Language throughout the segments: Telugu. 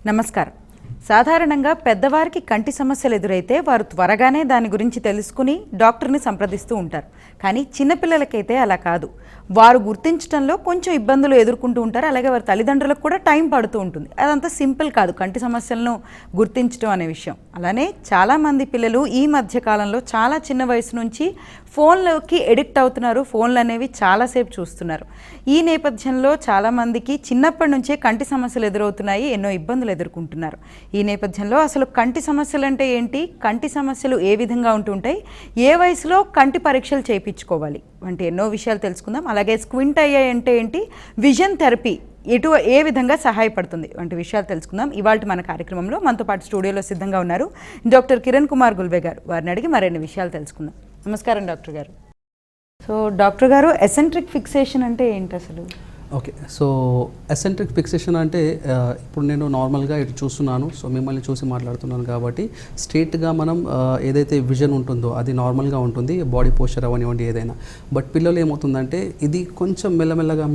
నమస్కారం. సాధారణంగా పెద్దవారికి కంటి సమస్యలు ఎదురైతే వారు త్వరగానే దాని గురించి తెలుసుకుని డాక్టర్ని సంప్రదిస్తూ ఉంటారు. కానీ చిన్నపిల్లలకైతే అలా కాదు. వారు గుర్తించడంలో కొంచెం ఇబ్బందులు ఎదుర్కొంటూ ఉంటారు. అలాగే వారి తల్లిదండ్రులకు కూడా టైం పడుతూ ఉంటుంది. అదంతా సింపుల్ కాదు కంటి సమస్యలను గుర్తించడం అనే విషయం. అలానే చాలామంది పిల్లలు ఈ మధ్య కాలంలో చాలా చిన్న వయసు నుంచి ఫోన్లోకి ఎడిక్ట్ అవుతున్నారు. ఫోన్లు అనేవి చాలాసేపు చూస్తున్నారు. ఈ నేపథ్యంలో చాలామందికి చిన్నప్పటి నుంచే కంటి సమస్యలు ఎదురవుతున్నాయి, ఎన్నో ఇబ్బందులు ఎదుర్కొంటున్నారు. ఈ నేపథ్యంలో అసలు కంటి సమస్యలు అంటే ఏంటి, కంటి సమస్యలు ఏ విధంగా ఉంటుంటాయి, ఏ వయసులో కంటి పరీక్షలు చేయించుకోవాలి వంటి ఎన్నో విషయాలు తెలుసుకుందాం. అలాగే స్క్వింట్ ఐ అంటే ఏంటి, విజన్ థెరపీ ఏ విధంగా సహాయపడుతుంది వంటి విషయాలు తెలుసుకుందాం. ఇవాళ మన కార్యక్రమంలో మనతో పాటు స్టూడియోలో సిద్ధంగా ఉన్నారు డాక్టర్ కిరణ్ కుమార్ గుల్బే గారు. వారిని అడిగి మరిన్ని విషయాలు తెలుసుకుందాం. నమస్కారం డాక్టర్ గారు. సో డాక్టర్ గారు, ఎసెంట్రిక్ ఫిక్సేషన్ అంటే ఏంటి అసలు? ఓకే, సో ఎసెంట్రిక్ ఫిక్సేషన్ అంటే ఇప్పుడు నేను నార్మల్గా ఇటు చూస్తున్నాను, సో మిమ్మల్ని చూసి మాట్లాడుతున్నాను కాబట్టి స్ట్రేట్గా మనం ఏదైతే విజన్ ఉంటుందో అది నార్మల్గా ఉంటుంది, బాడీ పోస్చర్ అవనివ్వండి ఏదైనా. బట్ పిల్లలు ఏమవుతుందంటే ఇది కొంచెం మెల్లమెల్లగా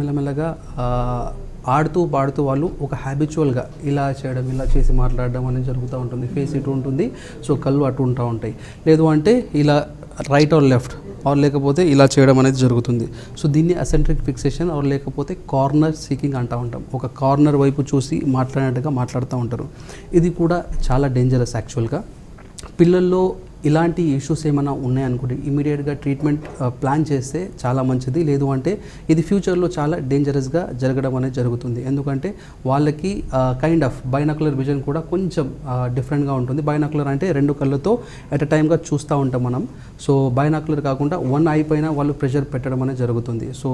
ఆడుతూ పాడుతూ వాళ్ళు ఒక హ్యాబిచువల్గా ఇలా చేయడం, ఇలా చేసి మాట్లాడడం అనేది జరుగుతూ ఉంటుంది. ఫేస్ ఇటు ఉంటుంది, సో కళ్ళు అటు ఉంటూ ఉంటాయి. లేదు అంటే ఇలా రైట్ ఆర్ లెఫ్ట్ ఆర్ లేకపోతే ఇలా చేయడం అనేది జరుగుతుంది. సో దీన్ని అసెంట్రిక్ ఫిక్సేషన్ ఆర్ లేకపోతే కార్నర్ సీకింగ్ అంటూ ఉంటాం. ఒక కార్నర్ వైపు చూసి మాట్లాడినట్టుగా మాట్లాడుతూ ఉంటారు. ఇది కూడా చాలా డేంజరస్ యాక్చువల్గా. పిల్లల్లో ఇలాంటి ఇష్యూస్ ఏమైనా ఉన్నాయనుకుంటే ఇమీడియట్గా ట్రీట్మెంట్ ప్లాన్ చేస్తే చాలా మంచిది. లేదు అంటే ఇది ఫ్యూచర్లో చాలా డేంజరస్గా జరగడం అనేది జరుగుతుంది. ఎందుకంటే వాళ్ళకి కైండ్ ఆఫ్ బైనాకులర్ విజన్ కూడా కొంచెం డిఫరెంట్గా ఉంటుంది. బైనాకులర్ అంటే రెండు కళ్ళతో ఎట్ అ టైమ్గా చూస్తూ ఉంటాం మనం. సో బైనాకులర్ కాకుండా వన్ ఐ పైన వాళ్ళు ప్రెషర్ పెట్టడం అనేది జరుగుతుంది. సో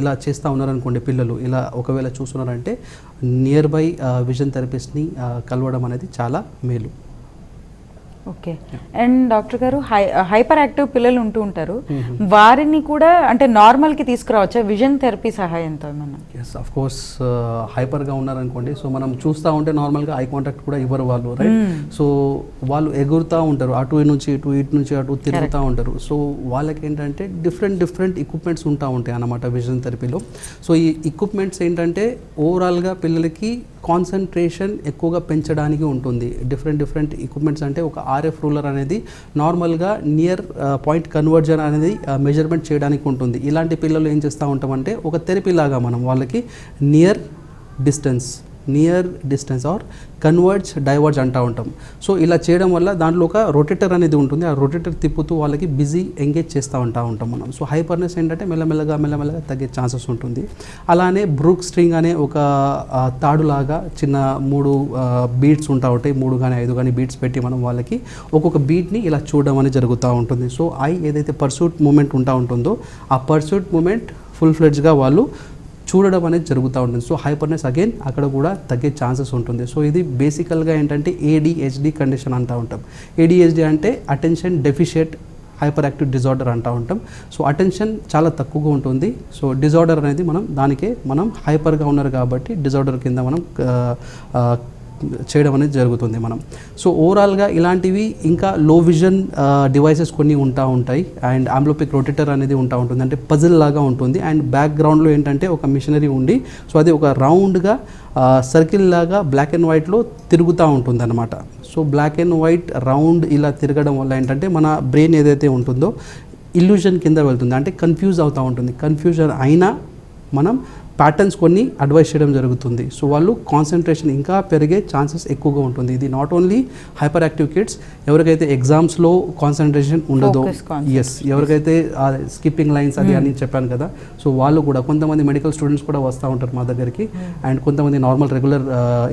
ఇలా చేస్తూ ఉన్నారనుకోండి పిల్లలు, ఇలా ఒకవేళ చూస్తున్నారంటే నియర్ బై విజన్ థెరపిస్ట్ని కలవడం అనేది చాలా మేలు. ఓకే. అండ్ డాక్టర్ గారు, హైపర్ యాక్టివ్ పిల్లలు ఉంటూ ఉంటారు, వారిని కూడా అంటే నార్మల్కి తీసుకురావచ్చా విజన్ థెరపీ సహాయంతో ఏమన్నా? Yes, of course. హైపర్గా ఉన్నారనుకోండి, సో మనం చూస్తూ ఉంటే నార్మల్గా ఐ కాంటాక్ట్ కూడా ఇవ్వరు వాళ్ళు, రైట్? సో వాళ్ళు ఎగురుతూ ఉంటారు, అటు నుంచి ఇటు నుంచి అటు తిరుగుతూ ఉంటారు. సో వాళ్ళకి ఏంటంటే డిఫరెంట్ ఎక్విప్మెంట్స్ ఉంటా ఉంటాయి అన్నమాట విజన్ థెరపీలో. సో ఈ ఎక్విప్మెంట్స్ ఏంటంటే ఓవరాల్గా పిల్లలకి కాన్సన్ట్రేషన్ ఎక్కువగా పెంచడానికి ఉంటుంది. డిఫరెంట్ ఎక్విప్మెంట్స్ అంటే ఒక ఆర్ఎఫ్ రూలర్ అనేది నార్మల్గా నియర్ పాయింట్ కన్వర్జన్ అనేది మెజర్మెంట్ చేయడానికి ఉంటుంది. ఇలాంటి పిల్లలు ఏం చేస్తూ ఉంటామంటే ఒక థెరపీ లాగా మనం వాళ్ళకి near distance or converge diverge అంటూ ఉంటాం. సో ఇలా చేయడం వల్ల దాంట్లో ఒక రొటేటర్ అనేది ఉంటుంది. ఆ రొటేటర్ తిప్పుతూ వాళ్ళకి బిజీ ఎంగేజ్ చేస్తూ ఉంటాం మనం. సో హైపర్నెస్ ఏంటంటే మెల్లమెల్లగా తగ్గే ఛాన్సెస్ ఉంటుంది. అలానే బ్రూక్ స్ట్రింగ్ అనే ఒక తాడులాగా చిన్న 3 బీట్స్ ఉంటాయి. 3 కానీ 5 కానీ బీట్స్ పెట్టి మనం వాళ్ళకి ఒక్కొక్క బీట్ని ఇలా చూడడం అనేది జరుగుతూ ఉంటుంది. సో ఏదైతే పర్సూట్ మూమెంట్ ఉంటుందో ఆ పర్సూట్ మూమెంట్ ఫుల్ ఫ్లెడ్జ్గా వాళ్ళు చూడడం అనేది జరుగుతూ ఉంటుంది. సో హైపర్నెస్ అగైన్ అక్కడ కూడా తగ్గే ఛాన్సెస్ ఉంటుంది. సో ఇది బేసికల్గా ఏంటంటే ADHD కండిషన్ అంటూ ఉంటాం. ADHD అంటే attention deficit hyper active disorder అంటూ ఉంటాం. సో అటెన్షన్ చాలా తక్కువగా ఉంటుంది. సో డిజార్డర్ అనేది మనం హైపర్గా ఉన్నారు కాబట్టి డిజార్డర్ కింద మనం చేయడం అనేది జరుగుతుంది మనం. సో ఓవరాల్గా ఇలాంటివి ఇంకా లో విజన్ డివైసెస్ కొన్ని ఉంటాయి. అండ్ ఆంబ్లోపిక్ రొటేటర్ అనేది ఉంటుంది, అంటే పజిల్ లాగా ఉంటుంది. అండ్ బ్యాక్గ్రౌండ్లో ఏంటంటే ఒక మిషనరీ ఉండి, సో అది ఒక రౌండ్గా సర్కిల్ లాగా బ్లాక్ అండ్ వైట్లో తిరుగుతూ ఉంటుంది అనమాట. So black and white round ఇలా తిరగడం వల్ల ఏంటంటే మన బ్రెయిన్ ఏదైతే ఉంటుందో ఇల్యూజన్ కింద వెళ్తుంది, అంటే కన్ఫ్యూజ్ అవుతూ ఉంటుంది. కన్ఫ్యూజన్ అయినా మనం ప్యాటర్న్స్ కొన్ని అడ్వైస్ చేయడం జరుగుతుంది. సో వాళ్ళు కాన్సన్ట్రేషన్ ఇంకా పెరిగే ఛాన్సెస్ ఎక్కువగా ఉంటుంది. ఇది not only hyper active kids, ఎవరికైతే ఎగ్జామ్స్లో కాన్సన్ట్రేషన్ ఉండదో, ఎవరికైతే స్కిప్పింగ్ లైన్స్ అది అని చెప్పాను కదా, సో వాళ్ళు కూడా కొంతమంది మెడికల్ స్టూడెంట్స్ కూడా వస్తూ ఉంటారు మా దగ్గరికి. అండ్ కొంతమంది నార్మల్ రెగ్యులర్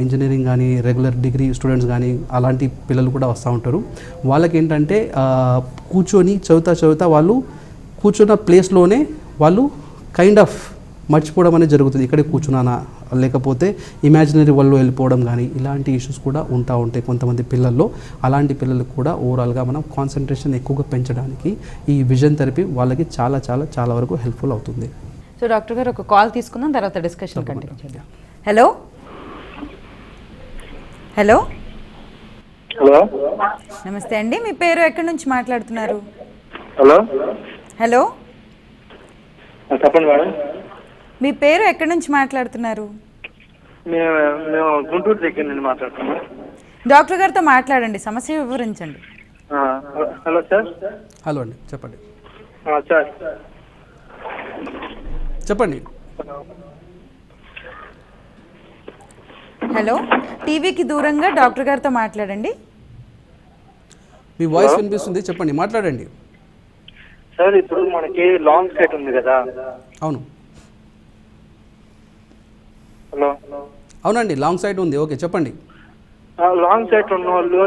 ఇంజనీరింగ్ కానీ రెగ్యులర్ డిగ్రీ స్టూడెంట్స్ కానీ అలాంటి పిల్లలు కూడా వస్తూ ఉంటారు. వాళ్ళకి ఏంటంటే కూర్చొని చదువుతా వాళ్ళు కూర్చున్న ప్లేస్లోనే వాళ్ళు కైండ్ ఆఫ్ మర్చిపోవడం అనేది జరుగుతుంది. ఇక్కడే కూర్చున్నానా, లేకపోతే ఇమాజినరీ వరల్డ్లో వెళ్ళిపోవడం కానీ ఇలాంటి ఇష్యూస్ కూడా ఉంటాయి కొంతమంది పిల్లల్లో. అలాంటి పిల్లలకు కూడా ఓవరాల్గా మనం కాన్సన్ట్రేషన్ ఎక్కువగా పెంచడానికి ఈ విజన్ థెరపీ వాళ్ళకి చాలా వరకు హెల్ప్ఫుల్ అవుతుంది. సో డాక్టర్ గారు, ఒక కాల్ తీసుకుందాం, తర్వాత డిస్కషన్ కంటిన్యూ చేద్దాం. హలో. నమస్తే అండి, మీ పేరు, ఎక్కడి నుంచి మాట్లాడుతున్నారు? హలో చెప్పండి మేడం. మీ పేరు, ఎక్కడి నుంచి మాట్లాడుతున్నారు? మేము మేము గుంటూరు దగ్గర నుండి మాట్లాడుతున్నాం. డాక్టర్ గారితో మాట్లాడండి, సమస్య వివరించండి. Hello sir. హలో అండి, చెప్పండి. సార్ చెప్పండి. హలో, టీవీకి దూరంగా డాక్టర్ గారితో మాట్లాడండి. మీ వాయిస్ వినిపిస్తుంది, చెప్పండి, మాట్లాడండి. సార్ ఇప్పుడు మనకి లాంగ్ సైట్ ఉంది కదా. అవును. హలో. అవునండి, లాంగ్ సైడ్ ఉంది. ఓకే, చెప్పండి. లాంగ్ సైట్ ఉన్న వాళ్ళు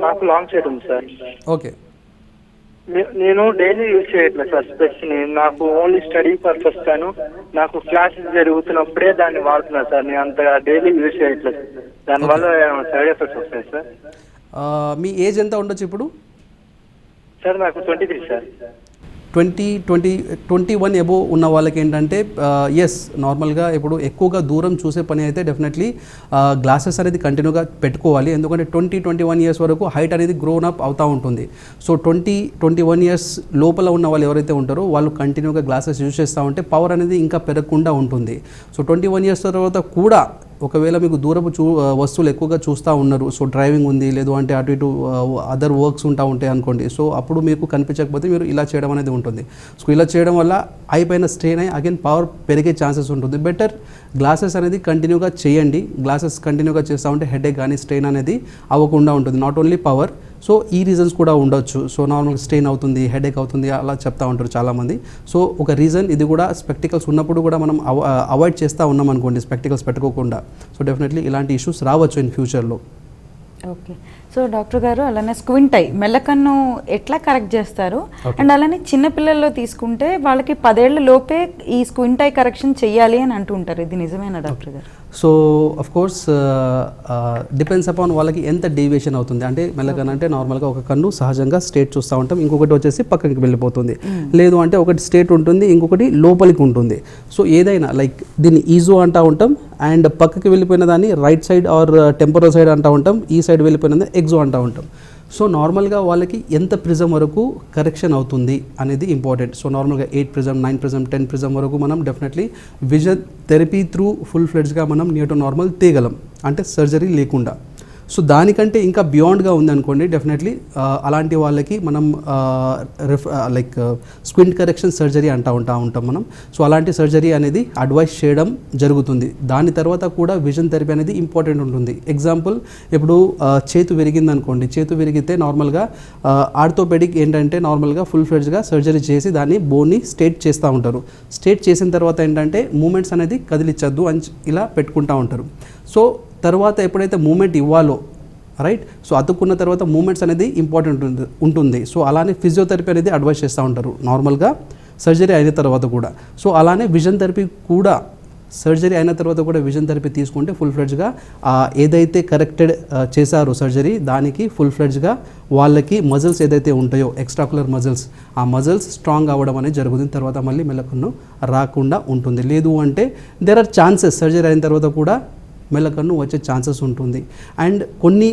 నాకు లాంగ్ సైట్ ఉంది సార్. ఓకే. నేను డైలీ యూజ్ చేయట్లేదు సార్ స్పెక్స్ ని. నాకు ఓన్లీ స్టడీ పర్పస్ గాను నాకు క్లాసెస్ జరుగుతున్నప్పుడే దాన్ని వాడుతున్నా సార్. నేను అంతగా డైలీ యూజ్ చేయట్లేదు. దానివల్ల సైడ్ ఎఫెక్ట్స్ వస్తాయి సార్. మీ ఏజ్ ఎంత ఉండొచ్చు ఇప్పుడు? సార్ నాకు 23 సార్. 21 ఎబో ఉన్న వాళ్ళకి ఏంటంటే ఎస్, నార్మల్గా ఇప్పుడు ఎక్కువగా దూరం చూసే పని అయితే డెఫినెట్లీ గ్లాసెస్ అనేది కంటిన్యూగా పెట్టుకోవాలి. ఎందుకంటే 21 ఇయర్స్ వరకు హైట్ అనేది గ్రోన్ అప్ అవుతూ ఉంటుంది. సో 21 ఇయర్స్ లోపల ఉన్న వాళ్ళు ఎవరైతే ఉంటారో వాళ్ళు కంటిన్యూగా గ్లాసెస్ యూజ్ చేస్తూ ఉంటే పవర్ అనేది ఇంకా పెరగకుండా ఉంటుంది. సో 21 ఇయర్స్ తర్వాత కూడా ఒకవేళ మీకు దూరపు వస్తువులు ఎక్కువగా చూస్తూ ఉన్నారు, సో డ్రైవింగ్ ఉంది, లేదు అంటే అటు ఇటు అదర్ వర్క్స్ ఉంటా ఉంటాయి అనుకోండి, సో అప్పుడు మీకు కనిపించకపోతే మీరు ఇలా చేయడం అనేది ఉంటుంది. సో ఇలా చేయడం వల్ల ఐ పైన స్ట్రెయిన్ అయ్యి అగైన్ పవర్ పెరిగే ఛాన్సెస్ ఉంటుంది. బెటర్ గ్లాసెస్ అనేది కంటిన్యూగా చేయండి. గ్లాసెస్ కంటిన్యూగా చేస్తూ ఉంటే హెడేక్ కానీ స్ట్రెయిన్ అనేది అవ్వకుండా ఉంటుంది. నాట్ ఓన్లీ పవర్, సో ఈ రీజన్స్ కూడా ఉండొచ్చు. సో నార్మల్ స్ట్రెయిన్ అవుతుంది, హెడేక్ అవుతుంది అలా చెప్తా ఉంటారు చాలామంది. సో ఒక రీజన్ ఇది కూడా, స్పెక్టికల్స్ ఉన్నప్పుడు కూడా మనం అవాయిడ్ చేస్తూ ఉన్నాం అనుకోండి స్పెక్టికల్స్ పెట్టుకోకుండా, సో డెఫినెట్లీ ఇలాంటి ఇష్యూస్ రావచ్చు ఇన్ ఫ్యూచర్లో. ఓకే. సో డాక్టర్ గారు, అలానే స్క్వింట్ ఐ మెల్లకన్ను ఎట్లా కరెక్ట్ చేస్తారు? అండ్ అలానే చిన్నపిల్లల్లో తీసుకుంటే వాళ్ళకి 10 ఏళ్ల లోపే ఈ స్క్వింట్ ఐ కరెక్షన్ చెయ్యాలి అని అంటూ ఉంటారు, ఇది నిజమేనా డాక్టర్ గారు? So of course depends upon వాళ్ళకి ఎంత డీవియేషన్ అవుతుంది. అంటే మెల్లకన్ను అంటే నార్మల్గా ఒక కన్ను సహజంగా స్ట్రేట్ చూస్తూ ఉంటాం, ఇంకొకటి వచ్చేసి పక్కకి వెళ్ళిపోతుంది. లేదు అంటే ఒకటి స్ట్రేట్ ఉంటుంది, ఇంకొకటి లోపలికి ఉంటుంది. సో ఏదైనా లైక్ దీన్ని ఈజో అంటూ ఉంటాం, అండ్ పక్కకి వెళ్ళిపోయిన దాన్ని right side or temporal side అంటూ ఉంటాం, ఈ సైడ్ వెళ్ళిపోయినది ఎగ్జో అంటూ ఉంటాం. సో నార్మల్గా వాళ్ళకి ఎంత ప్రిజం వరకు కరెక్షన్ అవుతుంది అనేది ఇంపార్టెంట్. సో నార్మల్గా 8 ప్రిజం, 9 ప్రిజం, 10 ప్రిజం వరకు మనం definitely vision therapy through full ఫ్లెడ్జ్గా మనం నియర్ టు నార్మల్ తీయగలం, అంటే సర్జరీ లేకుండా. సో దానికంటే ఇంకా బియాండ్గా ఉందనుకోండి, డెఫినెట్లీ అలాంటి వాళ్ళకి మనం లైక్ స్క్వింట్ కరెక్షన్ సర్జరీ ఉంటాం మనం. సో అలాంటి సర్జరీ అనేది అడ్వైస్ చేయడం జరుగుతుంది. దాని తర్వాత కూడా విజన్ థెరపీ అనేది ఇంపార్టెంట్ ఉంటుంది. ఎగ్జాంపుల్, ఇప్పుడు చేతు విరిగింది అనుకోండి, చేతు విరిగితే నార్మల్గా ఆర్థోపెడిక్ ఏంటంటే నార్మల్గా ఫుల్ ఫ్లెడ్జ్గా సర్జరీ చేసి దాన్ని బోన్ని స్ట్రేట్ చేస్తూ ఉంటారు. స్ట్రేట్ చేసిన తర్వాత ఏంటంటే మూమెంట్స్ అనేది కదిలించద్దు అని ఇలా పెట్టుకుంటూ ఉంటారు. సో తర్వాత ఎప్పుడైతే మూమెంట్ ఇవ్వాలో, రైట్, సో అతుక్కున్న తర్వాత మూమెంట్స్ అనేది ఇంపార్టెంట్ ఉంటుంది. సో అలానే ఫిజియోథెరపీ అనేది అడ్వైస్ చేస్తూ ఉంటారు నార్మల్గా సర్జరీ అయిన తర్వాత కూడా. సో అలానే విజన్ థెరపీ కూడా, సర్జరీ అయిన తర్వాత కూడా విజన్ థెరపీ తీసుకుంటే ఫుల్ ఫ్లెడ్జ్గా ఏదైతే కరెక్టెడ్ చేశారో సర్జరీ దానికి ఫుల్ ఫ్లెడ్జ్గా వాళ్ళకి మజిల్స్ ఏదైతే ఉంటాయో ఎక్స్ట్రాకులర్ మజిల్స్, ఆ మజిల్స్ స్ట్రాంగ్ అవ్వడం అనేది జరుగుతుంది. తర్వాత మళ్ళీ మెల్లకన్ను రాకుండా ఉంటుంది. లేదు అంటే దేర్ ఆర్ ఛాన్సెస్ సర్జరీ అయిన తర్వాత కూడా మెల్లకన్ను వచ్చే ఛాన్సెస్ ఉంటుంది. అండ్ కొన్ని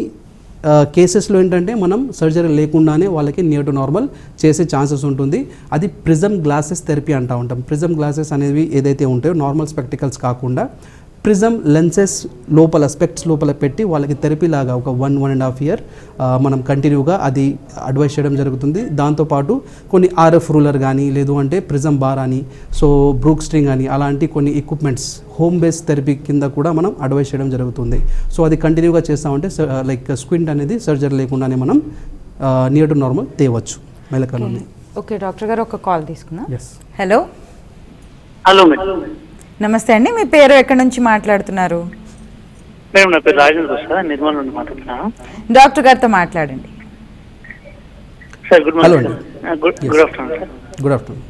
కేసెస్లో ఏంటంటే మనం సర్జరీ లేకుండానే వాళ్ళకి నియర్ టు నార్మల్ చేసే ఛాన్సెస్ ఉంటుంది. అది ప్రిజమ్ గ్లాసెస్ థెరపీ అంటూ ఉంటాం. ప్రిజమ్ గ్లాసెస్ అనేవి ఏదైతే ఉంటాయో నార్మల్ స్పెక్టికల్స్ కాకుండా ప్రిజమ్ లెన్సెస్ లోపల, స్పెక్ట్స్ లోపల పెట్టి వాళ్ళకి థెరపీ లాగా ఒక 1.5 ఇయర్ మనం కంటిన్యూగా అది అడ్వైస్ చేయడం జరుగుతుంది. దాంతోపాటు కొన్ని RF రూలర్ కానీ, లేదు అంటే ప్రిజమ్ బార్ అని, సో బ్రూక్ స్ట్రింగ్ అని, అలాంటి కొన్ని ఎక్విప్మెంట్స్ హోమ్ బేస్ థెరపీ కింద కూడా మనం అడ్వైస్ చేయడం జరుగుతుంది. సో అది కంటిన్యూగా చేస్తామంటే లైక్ స్క్వింట్ అనేది సర్జరీ లేకుండానే మనం నియర్ టు నార్మల్ తేవచ్చు మెల్లకన్నుని. ఓకే డాక్టర్ గారు, ఒక కాల్ తీసుకున్నా. ఎస్. హలో. Hello madam. నమస్తే అండి, మీ పేరు ఎక్కడి నుంచి మాట్లాడుతున్నారు? మేడం నా పేరు రాజేంద్ర సార్, నిర్మల్ నుండి మాట్లాడుతున్నాను. డాక్టర్ గారితో మాట్లాడండి. Sir good hello morning. అండి. Good afternoon sir. Good afternoon.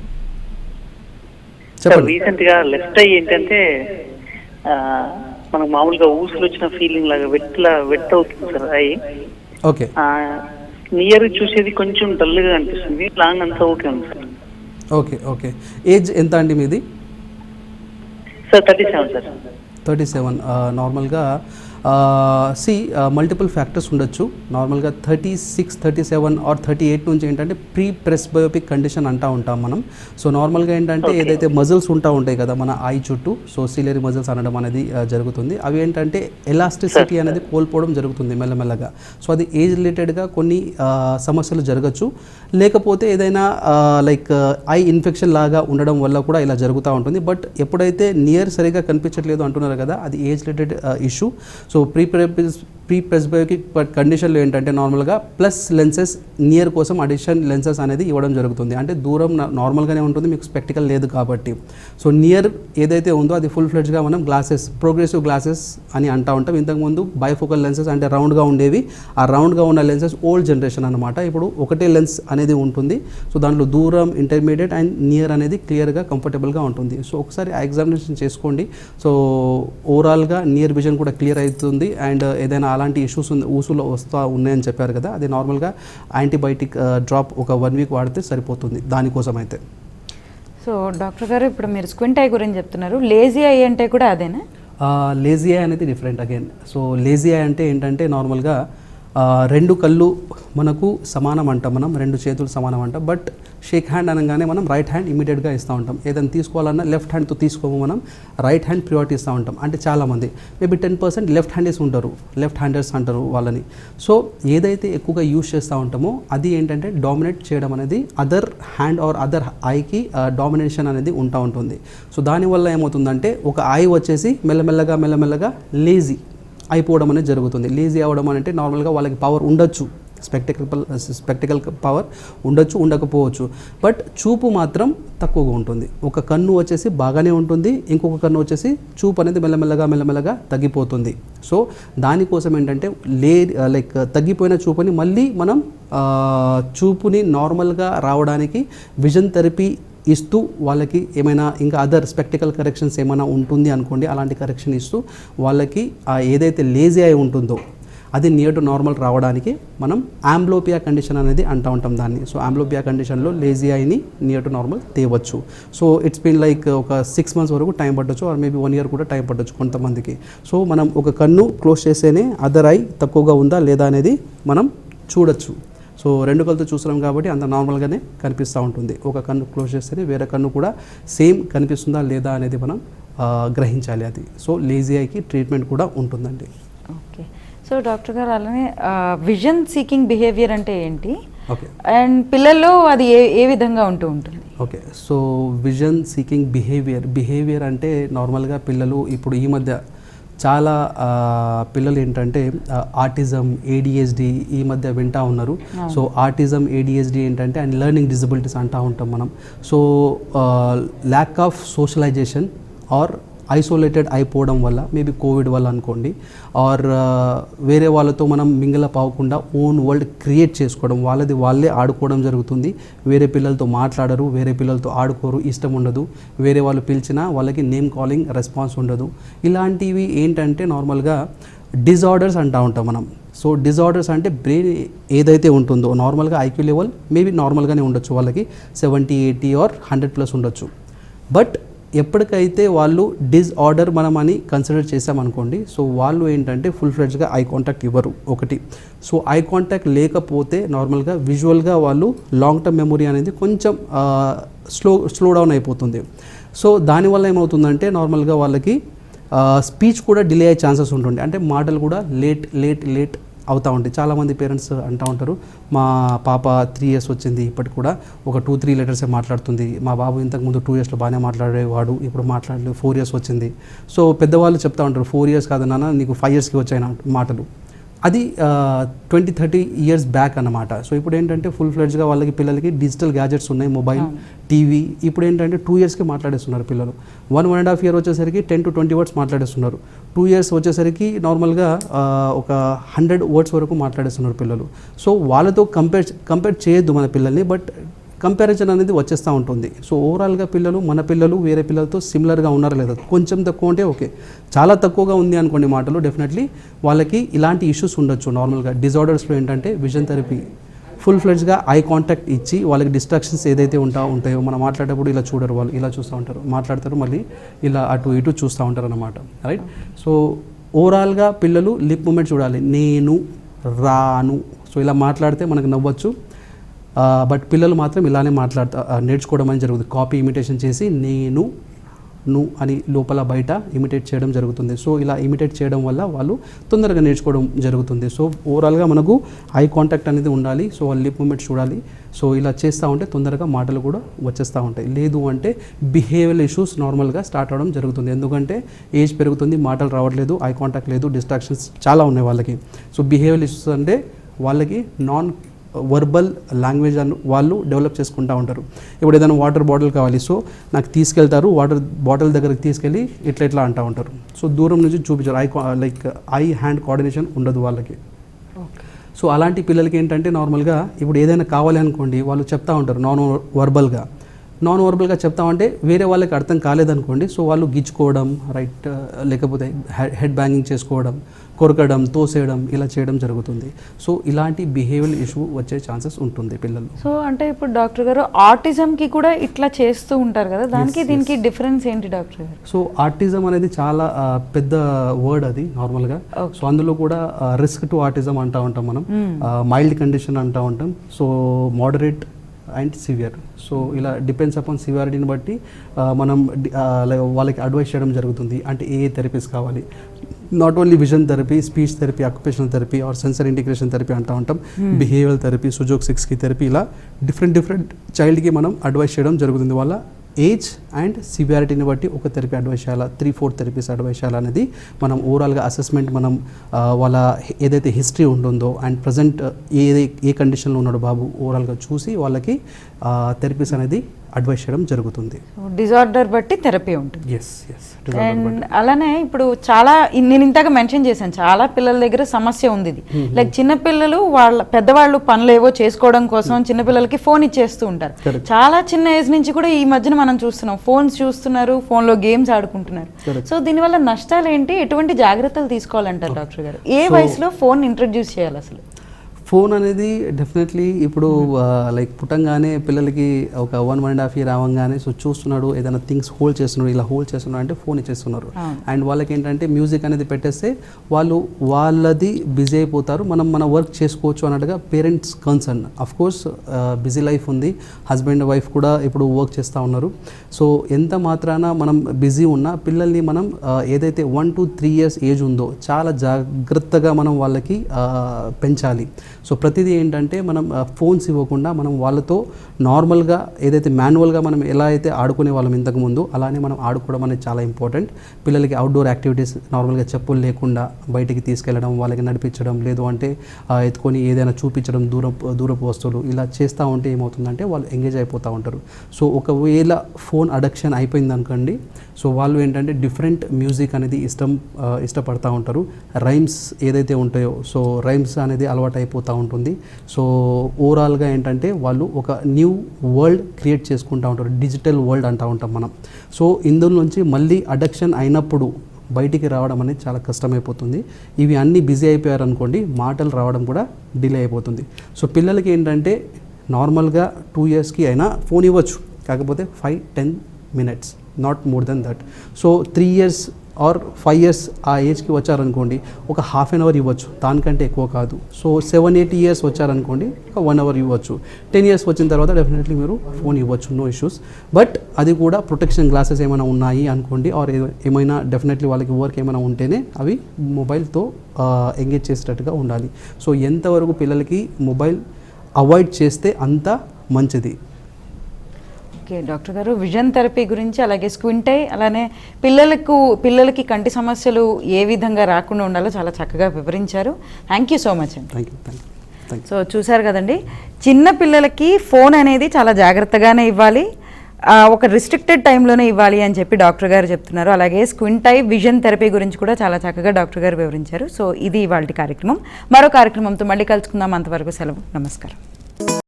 Sir చెప్పండి. రీసెంట్ గా లెఫ్ట్ ఐ ఏంటంటే మనకు మామూలుగా ఊసులు వచ్చిన ఫీలింగ్ లాగా వెట్ అవుతుంది సార్ ఐ. ఓకే. నియర్ చూసేది కొంచెం డల్ గా అనిపిస్తుంది, లాంగ్ అంతా ఓకే ఉంది సార్. ఓకే. ఓకే. ఏజ్ ఎంత అండి మీది? Sir 37 sir. 37. నార్మల్గా మల్టిపుల్ ఫ్యాక్టర్స్ ఉండొచ్చు. నార్మల్గా 36, 37 ఆర్ 38 నుంచి ఏంటంటే ప్రీ ప్రెస్బయోపిక్ కండిషన్ అంటూ ఉంటాం మనం. సో నార్మల్గా ఏంటంటే ఏదైతే మజిల్స్ ఉంటాయి కదా మన ఐ చుట్టూ, సో సిలియరీ మజిల్స్ అనడం అనేది జరుగుతుంది. అవి ఏంటంటే ఎలాస్టిసిటీ అనేది కోల్పోవడం జరుగుతుంది మెల్లమెల్లగా. సో అది ఏజ్ రిలేటెడ్గా కొన్ని సమస్యలు జరగచ్చు, లేకపోతే ఏదైనా లైక్ ఐ ఇన్ఫెక్షన్ లాగా ఉండడం వల్ల కూడా ఇలా జరుగుతూ ఉంటుంది. బట్ ఎప్పుడైతే నియర్ సరిగా కనిపించట్లేదు అంటున్నారు కదా, అది age related issue. So pre presbyopic కండిషన్లో ఏంటంటే నార్మల్గా ప్లస్ లెన్సెస్ నియర్ కోసం అడిషన్ లెన్సెస్ అనేది ఇవ్వడం జరుగుతుంది. అంటే దూరం నార్మల్గానే ఉంటుంది, మీకు స్పెక్టికల్ లేదు కాబట్టి. సో నియర్ ఏదైతే ఉందో అది ఫుల్ ఫ్లెడ్జ్గా మనం గ్లాసెస్, ప్రోగ్రెసివ్ గ్లాసెస్ అని అంటూ ఉంటాం. ఇంతకుముందు బైఫోకల్ లెన్సెస్ అంటే రౌండ్గా ఉండేవి. ఆ రౌండ్గా ఉన్న లెన్సెస్ ఓల్డ్ జనరేషన్ అనమాట. ఇప్పుడు ఒకటే లెన్స్ అనేది ఉంటుంది. సో దాంట్లో దూరం, ఇంటర్మీడియట్ అండ్ నియర్ అనేది క్లియర్గా కంఫర్టబుల్గా ఉంటుంది. సో ఒకసారి ఆ ఎగ్జామినేషన్ చేసుకోండి. సో ఓవరాల్గా నియర్ విజన్ కూడా క్లియర్ అవుతుంది. అండ్ ఏదైనా అలాంటి ఇష్యూస్ ఊసులో ఉన్నాయని చెప్పారు కదా, అది నార్మల్గా యాంటీబయాటిక్ డ్రాప్ ఒక 1 వీక్ వాడితే సరిపోతుంది దానికోసం అయితే. సో డాక్టర్ గారు, ఇప్పుడు మీరు స్క్వింట్ ఐ గురించి చెప్తున్నారు, లేజీ ఐ అంటే కూడా అదేనా? లేజీ ఐ అనేది different again. So lazy I అంటే ఏంటంటే నార్మల్గా 2 కళ్ళు మనకు సమానం అంటాం, మనం 2 చేతులు సమానం అంటాం. బట్ షేక్ హ్యాండ్ అనగానే మనం రైట్ హ్యాండ్ ఇమీడియట్గా ఇస్తూ ఉంటాం. ఏదైనా తీసుకోవాలన్నా లెఫ్ట్ హ్యాండ్తో తీసుకోము, మనం రైట్ హ్యాండ్ ప్రియారిటీ ఇస్తూ ఉంటాం. అంటే చాలామంది మేబీ 10% లెఫ్ట్ హ్యాండర్స్ ఉంటారు, లెఫ్ట్ హ్యాండర్స్ అంటారు వాళ్ళని. సో ఏదైతే ఎక్కువగా యూజ్ చేస్తూ ఉంటామో అది ఏంటంటే డామినేట్ చేయడం అనేది అదర్ హ్యాండ్ ఆర్ అదర్ ఐకి డామినేషన్ అనేది ఉంటుంది. సో దానివల్ల ఏమవుతుందంటే ఒక ఐ వచ్చేసి మెల్లమెల్లగా లేజీ అయిపోవడం అనేది జరుగుతుంది. లేజీ అవ్వడం అంటే నార్మల్గా వాళ్ళకి పవర్ ఉండొచ్చు, స్పెక్టికల్ పవర్ ఉండొచ్చు, ఉండకపోవచ్చు. బట్ చూపు మాత్రం తక్కువగా ఉంటుంది. ఒక కన్ను వచ్చేసి బాగానే ఉంటుంది, ఇంకొక కన్ను వచ్చేసి చూపు అనేది మెల్లమెల్లగా తగ్గిపోతుంది. సో దానికోసం ఏంటంటే లైక్ తగ్గిపోయిన చూపుని మళ్ళీ మనం చూపుని నార్మల్గా రావడానికి విజన్ థెరపీ ఇస్తూ వాళ్ళకి ఏమైనా ఇంకా అదర్ స్పెక్టికల్ కరెక్షన్స్ ఏమైనా ఉంటుంది అనుకోండి, అలాంటి కరెక్షన్ ఇస్తూ వాళ్ళకి ఏదైతే లేజీ అయి ఉంటుందో అది నియర్ టు నార్మల్ రావడానికి మనం ఆంబ్లోపియా కండిషన్ అనేది అంటూ ఉంటాం దాన్ని. సో ఆంబ్లోపియా కండిషన్లో లేజీ ఐని నియర్ టు నార్మల్ తేవచ్చు. సో ఇట్స్ బీన్ లైక్ ఒక 6 months వరకు టైం పట్టొచ్చు, ఆర్ మేబీ 1 year కూడా టైం పట్టొచ్చు కొంతమందికి. సో మనం ఒక కన్ను క్లోజ్ చేస్తేనే అదర్ ఐ తక్కువగా ఉందా లేదా అనేది మనం చూడొచ్చు. సో 2 కళ్ళతో చూస్తున్నాం కాబట్టి అంత నార్మల్గానే కనిపిస్తూ ఉంటుంది. ఒక కన్ను క్లోజ్ చేస్తేనే వేరే కన్ను కూడా సేమ్ కనిపిస్తుందా లేదా అనేది మనం గ్రహించాలి అది. సో లేజీ ఐకి ట్రీట్మెంట్ కూడా ఉంటుందండి. ఓకే. సో డాక్టర్ గారు, అలానే విజన్ సీకింగ్ బిహేవియర్ అంటే ఏంటి? ఓకే. అండ్ పిల్లల్లో అది ఏ విధంగా ఉంటుంది? Okay. So vision seeking behaviour అంటే నార్మల్గా పిల్లలు ఇప్పుడు ఈ మధ్య చాలా పిల్లలు ఏంటంటే ఆటిజం, ADHD ఈ మధ్య వింటూ ఉన్నారు. సో ఆటిజం, ADHD ఏంటంటే అండ్ లెర్నింగ్ డిజబిలిటీస్ అంటూ ఉంటాం మనం. So lack of socialization or isolated అయిపోవడం వల్ల, మేబీ కోవిడ్ వల్ల అనుకోండి, ఆర్ వేరే వాళ్ళతో మనం మింగిలప్ అవ్వకుండా ఓన్ వరల్డ్ క్రియేట్ చేసుకోవడం, వాళ్ళే ఆడుకోవడం జరుగుతుంది. వేరే పిల్లలతో మాట్లాడరు, వేరే పిల్లలతో ఆడుకోరు, ఇష్టం ఉండదు. వేరే వాళ్ళు పిలిచినా వాళ్ళకి నేమ్ కాలింగ్ రెస్పాన్స్ ఉండదు. ఇలాంటివి ఏంటంటే నార్మల్గా డిజార్డర్స్ అంటూ ఉంటాం మనం. సో డిజార్డర్స్ అంటే బ్రెయిన్ ఏదైతే ఉంటుందో నార్మల్గా IQ లెవెల్ మేబీ నార్మల్గానే ఉండొచ్చు, వాళ్ళకి 70, 80 ఆర్ 100+ ఉండొచ్చు. బట్ ఎప్పటికైతే వాళ్ళు డిజార్డర్ మనం అని కన్సిడర్ చేసామనుకోండి, సో వాళ్ళు ఏంటంటే ఫుల్ ఫ్లెడ్జ్గా ఐ కాంటాక్ట్ ఇవ్వరు ఒకటి. సో ఐ కాంటాక్ట్ లేకపోతే నార్మల్గా విజువల్గా వాళ్ళు లాంగ్ టర్మ్ మెమొరీ అనేది కొంచెం స్లో డౌన్ అయిపోతుంది. సో దానివల్ల ఏమవుతుందంటే నార్మల్గా వాళ్ళకి స్పీచ్ కూడా డిలే అయ్యే ఛాన్సెస్ ఉంటుంది. అంటే మాటలు కూడా లేట్ అవుతూ ఉంటాయి. చాలామంది పేరెంట్స్ అంటూ ఉంటారు, మా పాప 3 years వచ్చింది, ఇప్పటికి కూడా ఒక 2-3 letters మాట్లాడుతుంది. మా బాబు ఇంతకుముందు 2 yearsలో బాగానే మాట్లాడేవాడు, ఇప్పుడు మాట్లాడలేదు, 4 years వచ్చింది. సో పెద్దవాళ్ళు చెప్తూ ఉంటారు, 4 years కాదు నాన్న, నీకు 5 yearsకి వచ్చాయి మాటలు. అది 20-30 years బ్యాక్ అన్నమాట. సో ఇప్పుడు ఏంటంటే ఫుల్ ఫ్లెడ్జ్గా వాళ్ళకి పిల్లలకి డిజిటల్ గ్యాజెట్స్ ఉన్నాయి, మొబైల్, టీవీ. ఇప్పుడు ఏంటంటే 2 yearsకి మాట్లాడేస్తున్నారు పిల్లలు. 1.5 year వచ్చేసరికి 10 to 20 words మాట్లాడేస్తున్నారు. 2 years వచ్చేసరికి నార్మల్గా ఒక 100 words వరకు మాట్లాడేస్తున్నారు పిల్లలు. సో వాళ్ళతో కంపేర్ చేయొద్దు మన పిల్లల్ని, బట్ కంపారిజన్ అనేది వచ్చేస్తూ ఉంటుంది. సో ఓవరాల్గా మన పిల్లలు వేరే పిల్లలతో సిమిలర్గా ఉన్నారా లేదా, కొంచెం తక్కువ ఉంటే ఓకే, చాలా తక్కువగా ఉంది అనుకోండి మాటలు, డెఫినెట్లీ వాళ్ళకి ఇలాంటి ఇష్యూస్ ఉండొచ్చు. నార్మల్గా డిజార్డర్స్లో ఏంటంటే విజన్ థెరపీ ఫుల్ ఫ్లెడ్జ్గా ఐ కాంటాక్ట్ ఇచ్చి వాళ్ళకి డిస్ట్రాక్షన్స్ ఏదైతే ఉంటాయో, మనం మాట్లాడేటప్పుడు ఇలా చూడరు, వాళ్ళు ఇలా చూస్తూ ఉంటారు, మాట్లాడతారు, మళ్ళీ ఇలా అటు ఇటు చూస్తూ ఉంటారు అన్నమాట, రైట్. సో ఓవరాల్గా పిల్లలు లిప్ మూమెంట్ చూడాలి. నేను, రాను, సో ఇలా మాట్లాడితే మనకు నవ్వచ్చు. బట్ పిల్లలు మాత్రం ఇలానే నేర్చుకోవడం అని జరుగుతుంది. కాపీ ఇమిటేషన్ చేసి నేను, ను అని లోపల బయట ఇమిటేట్ చేయడం జరుగుతుంది. సో ఇలా ఇమిటేట్ చేయడం వల్ల వాళ్ళు తొందరగా నేర్చుకోవడం జరుగుతుంది. సో ఓవరాల్గా మనకు ఐ కాంటాక్ట్ అనేది ఉండాలి. సో వాళ్ళు లిప్ మూమెంట్ చూడాలి. సో ఇలా చేస్తూ ఉంటే తొందరగా మాటలు కూడా వచ్చేస్తూ ఉంటాయి. లేదు అంటే బిహేవియర్ ఇష్యూస్ నార్మల్గా స్టార్ట్ అవ్వడం జరుగుతుంది. ఎందుకంటే ఏజ్ పెరుగుతుంది, మాటలు రావట్లేదు, ఐ కాంటాక్ట్ లేదు, డిస్ట్రాక్షన్స్ చాలా ఉన్నాయి వాళ్ళకి. సో బిహేవియర్ ఇష్యూస్ అంటే వాళ్ళకి నాన్ వర్బల్ లాంగ్వేజ్ అని వాళ్ళు డెవలప్ చేసుకుంటూ ఉంటారు. ఇప్పుడు ఏదైనా వాటర్ బాటిల్ కావాలి, సో నాకు తీసుకెళ్తారు, వాటర్ బాటిల్ దగ్గరికి తీసుకెళ్ళి ఇట్లా అంటూ ఉంటారు. సో దూరం నుంచి చూపించారు, ఐ హ్యాండ్ కోఆర్డినేషన్ ఉండదు వాళ్ళకి. సో అలాంటి పిల్లలకి ఏంటంటే నార్మల్గా ఇప్పుడు ఏదైనా కావాలి అనుకోండి, వాళ్ళు చెప్తా ఉంటారు నాన్ వర్బల్గా చెప్తామంటే వేరే వాళ్ళకి అర్థం కాలేదనుకోండి, సో వాళ్ళు గిచ్చుకోవడం, రైట్, లేకపోతే హెడ్ బ్యాంగింగ్ చేసుకోవడం, కొరకడం, తోసేయడం, ఇలా చేయడం జరుగుతుంది. సో ఇలాంటి బిహేవియర్ ఇష్యూ వచ్చే ఛాన్సెస్ ఉంటుంది పిల్లలు. సో అంటే ఇప్పుడు డాక్టర్ గారు ఆటిజంకి కూడా ఇట్లా చేస్తూ ఉంటారు కదా, దానికి దీనికి డిఫరెన్స్ ఏంటి డాక్టర్ గారు? సో ఆటిజం అనేది చాలా పెద్ద వర్డ్ అది నార్మల్గా. సో అందులో కూడా రిస్క్ టు ఆటిజం అంటూ ఉంటాం మనం, మైల్డ్ కండిషన్ అంటూ ఉంటాం, so moderate and severe. So ఇలా డిపెండ్స్ అపాన్ సివియారిటీని బట్టి మనం వాళ్ళకి అడ్వైస్ చేయడం జరుగుతుంది. అంటే ఏ థెరపీస్ కావాలి, not only vision therapy, speech therapy, occupational therapy are sensor integration therapy అంటూ ఉంటాం, బిహేవియరల్ థెరపీ, సుజోక్ 6కి థెరపీ, ఇలా డిఫరెంట్ చైల్డ్కి మనం అడ్వైస్ చేయడం జరుగుతుంది. వాళ్ళ ఏజ్ అండ్ సివియారిటీని బట్టి ఒక థెరపీ అడ్వైస్ చేయాలా, 3-4 థెరపీస్ అడ్వైస్ చేయాలనేది మనం ఓవరాల్గా అసెస్మెంట్, మనం వాళ్ళ ఏదైతే హిస్టరీ ఉంటుందో అండ్ ప్రజెంట్ ఏ కండిషన్లో ఉన్నాడో బాబు ఓవరాల్గా చూసి వాళ్ళకి థెరపీస్ అనేది అడ్వైస్ చేయడం జరుగుతుంది. డిజార్డర్ బట్టి థెరపీ ఉంటుంది. ఎస్. అండ్ అలానే ఇప్పుడు చాలా నేను ఇంతగా మెన్షన్ చేశాను, చాలా పిల్లల దగ్గర సమస్య ఉంది ఇది. లైక్ చిన్నపిల్లలు పెద్దవాళ్ళు పనులు ఏవో చేసుకోవడం కోసం చిన్నపిల్లలకి ఫోన్ ఇచ్చేస్తూ ఉంటారు. చాలా చిన్న ఏజ్ నుంచి కూడా ఈ మధ్యన మనం చూస్తున్నాం, ఫోన్స్ చూస్తున్నారు, ఫోన్లో గేమ్స్ ఆడుకుంటున్నారు. సో దీనివల్ల నష్టాలు ఏంటి, ఎటువంటి జాగ్రత్తలు తీసుకోవాలంటారు డాక్టర్ గారు? ఏ వయసులో ఫోన్ ఇంట్రడ్యూస్ చేయాలి అసలు? ఫోన్ అనేది డెఫినెట్లీ ఇప్పుడు పుట్టంగానే పిల్లలకి ఒక 1.5 year అవ్వగానే సో చూస్తున్నాడు, ఏదైనా థింగ్స్ హోల్డ్ చేస్తున్నాడు అంటే ఫోన్ ఇచ్చేస్తున్నారు. అండ్ వాళ్ళకి ఏంటంటే మ్యూజిక్ అనేది పెట్టేస్తే వాళ్ళది బిజీ అయిపోతారు, మన వర్క్ చేసుకోవచ్చు అన్నట్టుగా parents concern. Of course busy life ఉంది, హస్బెండ్ వైఫ్ కూడా ఇప్పుడు వర్క్ చేస్తూ ఉన్నారు. సో ఎంత మాత్రాన మనం బిజీ ఉన్నా పిల్లల్ని మనం ఏదైతే 1 to 3 years ఏజ్ ఉందో చాలా జాగ్రత్తగా మనం వాళ్ళకి పెంచాలి. సో ప్రతిదీ ఏంటంటే మనం ఫోన్స్ ఇవ్వకుండా మనం వాళ్ళతో నార్మల్గా ఏదైతే మాన్యువల్గా మనం ఎలా అయితే ఆడుకునే వాళ్ళం ఇంతకుముందు అలానే మనం ఆడుకోవడం అనేది చాలా ఇంపార్టెంట్. పిల్లలకి అవుట్డోర్ యాక్టివిటీస్ నార్మల్గా చెప్పులు లేకుండా బయటికి తీసుకెళ్ళడం, వాళ్ళకి నడిపించడం, లేదు అంటే ఎత్తుకొని ఏదైనా చూపించడం, దూరపు వస్తువులు, ఇలా చేస్తూ ఉంటే ఏమవుతుందంటే వాళ్ళు ఎంగేజ్ అయిపోతూ ఉంటారు. సో ఒకవేళ ఫోన్ అడిక్షన్ అయిపోయింది అనుకోండి, సో వాళ్ళు ఏంటంటే డిఫరెంట్ మ్యూజిక్ అనేది ఇష్టపడతా ఉంటారు. రైమ్స్ ఏదైతే ఉంటాయో సో రైమ్స్ అనేది అలవాటు అయిపోతూ ఉంటుంది. సో ఓవరాల్గా ఏంటంటే వాళ్ళు ఒక న్యూ వరల్డ్ క్రియేట్ చేసుకుంటూ ఉంటారు, డిజిటల్ వరల్డ్ అంటూ ఉంటాం మనం. సో ఇందులో నుంచి మళ్ళీ అడిక్షన్ అయినప్పుడు బయటికి రావడం అనేది చాలా కష్టమైపోతుంది. ఇవి అన్నీ బిజీ అయిపోయారు అనుకోండి, మాటలు రావడం కూడా డిలే అయిపోతుంది. సో పిల్లలకి ఏంటంటే నార్మల్గా 2 yearsకి అయినా ఫోన్ ఇవ్వచ్చు, కాకపోతే 5-10 minutes, not more than that. So 3 years or 5 years ఆ ఏజ్కి వచ్చారనుకోండి ఒక 1/2 hour ఇవ్వచ్చు, దానికంటే ఎక్కువ కాదు. సో 7-8 years వచ్చారనుకోండి ఒక 1 hour ఇవ్వచ్చు. 10 years వచ్చిన తర్వాత డెఫినెట్లీ మీరు ఫోన్ ఇవ్వచ్చు, నో ఇష్యూస్. బట్ అది కూడా ప్రొటెక్షన్ గ్లాసెస్ ఏమైనా ఉన్నాయి అనుకోండి, ఆర్ ఏమైనా డెఫినెట్లీ వాళ్ళకి వర్క్ ఏమైనా ఉంటేనే అవి మొబైల్తో ఎంగేజ్ చేసేటట్టుగా ఉండాలి. సో ఎంతవరకు పిల్లలకి మొబైల్ అవాయిడ్ చేస్తే అంత మంచిది. ఓకే డాక్టర్ గారు, విజన్ థెరపీ గురించి, అలాగే స్క్వింట్ ఐ, అలానే పిల్లలకి కంటి సమస్యలు ఏ విధంగా రాకుండా ఉండాలో చాలా చక్కగా వివరించారు. థ్యాంక్ యూ సో మచ్ అండి. Thank you. సో చూసారు కదండి, చిన్న పిల్లలకి ఫోన్ అనేది చాలా జాగ్రత్తగానే ఇవ్వాలి, ఒక రిస్ట్రిక్టెడ్ టైంలోనే ఇవ్వాలి అని చెప్పి డాక్టర్ గారు చెప్తున్నారు. అలాగే స్క్వింట్ ఐ, విజన్ థెరపీ గురించి కూడా చాలా చక్కగా డాక్టర్ గారు వివరించారు. సో ఇది ఇవాళ కార్యక్రమం. మరో కార్యక్రమంతో మళ్ళీ కలుసుకుందాం. అంతవరకు సెలవు. నమస్కారం.